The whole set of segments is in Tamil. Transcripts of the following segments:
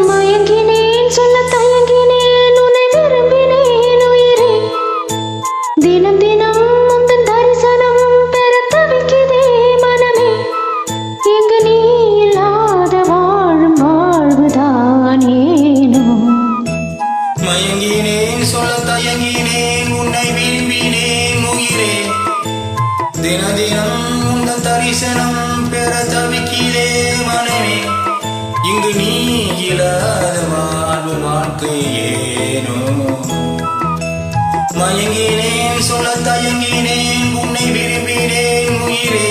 மயங்கினேன் சொல்ல தயங்கினேன் உன்னை விரும்பினேன் உயிரே தினம் தினம் உந்தன் தரிசனம் பெற தவிக்குதே மனமே எங்கு நீ இல்லாத வாழும் வாழ்வுதான் ஏனோ மயங்கினேன் சொல்ல தயங்கினேன் உன்னை விரும்பினேன் உயிரே தின தினம் உந்தன் தரிசனம் பெற தவிக்கிறே மனமே இங்கு நீ இல்லாத வாழ்வு வாழ்க்கை ஏனோ மயங்கினேன் சொல்ல தயங்கினேன் உன்னை விரும்பினேன் உயிரே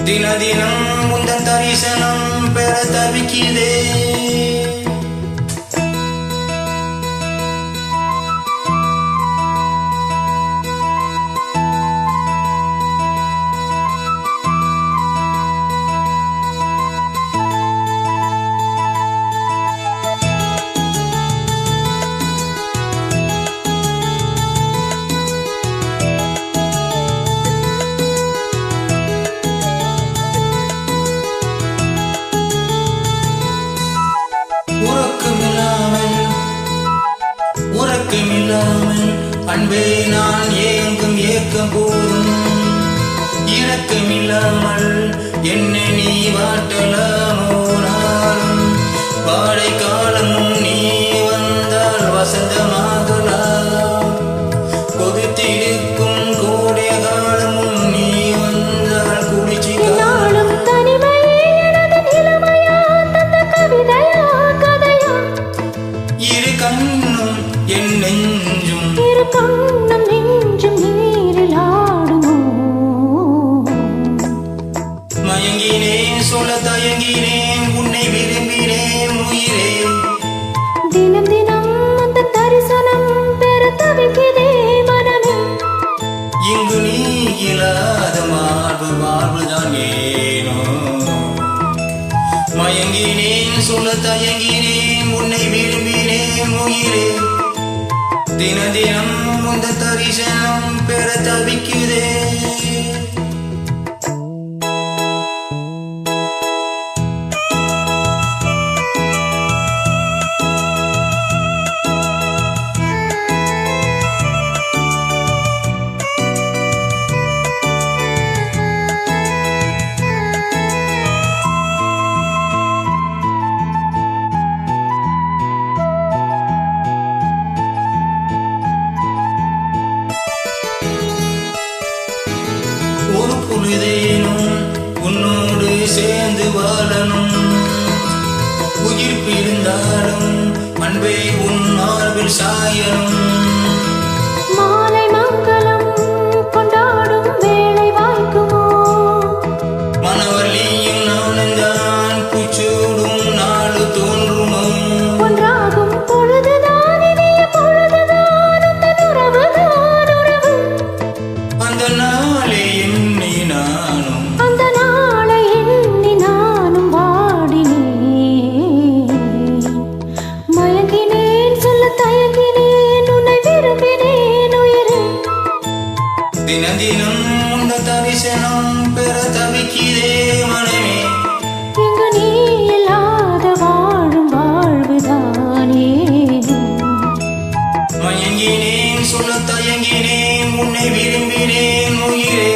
தின தினம் உந்தன் தரிசனம் பெற தவிக்கிறே உறக்கமில்லாமல் அன்பே நான் ஏங்கும் ஏக்கம் போதும் இரக்கமில்லாமல் என்னை நீ வாட்டலாமோ நாளும் வாடை காலமும் நீ வந்தால் வசந்தமாகலாம் கொதித்திருக்கும் கோடை காலமும் நீ வந்தால் குளிர்ச்சி நாளும் தனிமையே எனது நிலைமையா தந்த கவிதையா கதையா இரு கண்ணும் என் நெஞ்சும் இரு கண்ணும் நெஞ்சும் நீரில் ஆடுமோ மயங்கினேன் சொல்ல தயங்கினேன் உன்னை விரும்பினேன் உயிரே தினம் தினம் அந்த தரிசனம் பெற தவிக்குதே மனமே இங்கு நீ இல்லாத வாழ்வுதான் ஏனோ மயங்கினேன் சொல்ல தயங்கினேன் உன்னை விரும்பினேன் உயிரே தின தினம் உந்த தரிசனம் பெற தவிக்குதே ஒரு பொழுதேனும் உன்னோடு சேர்ந்து வாழணும் உயிர் பிரிந்தாலும் அன்பே உன் மார்பில் சாயணும் மாலை மங்களம் கொண்டாடும் வேளை வாய்க்குமோ மனவள்ளியும் நானும் தான் பூச்சூடும் நாடு தோன்றுமோ ஒன்றாகும் பொழுதுதான் இனிய பொழுதுதான் உந்தன் உறவுதான் உறவு அந்த நாளே எண்ணி நானும் அந்த நாளை எண்ணி நானும் வாடினேன் மயங்கினேன் சொல்ல தயங்கினேன் உன்னை விரும்பினேன் உயிரே தின தினம் உந்த தரிசனம் பெற தவிக்கிறே மனமே இங்கு நீ இல்லாத வாழும் வாழ்வுதான் ஏனோ மயங்கினேன் சொல்ல தயங்கினேன் உன்னை விரும்பினேன் உயிரே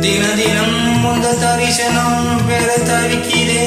தின தினம் உந்த தரிசனம் பெற தவிக்கிறே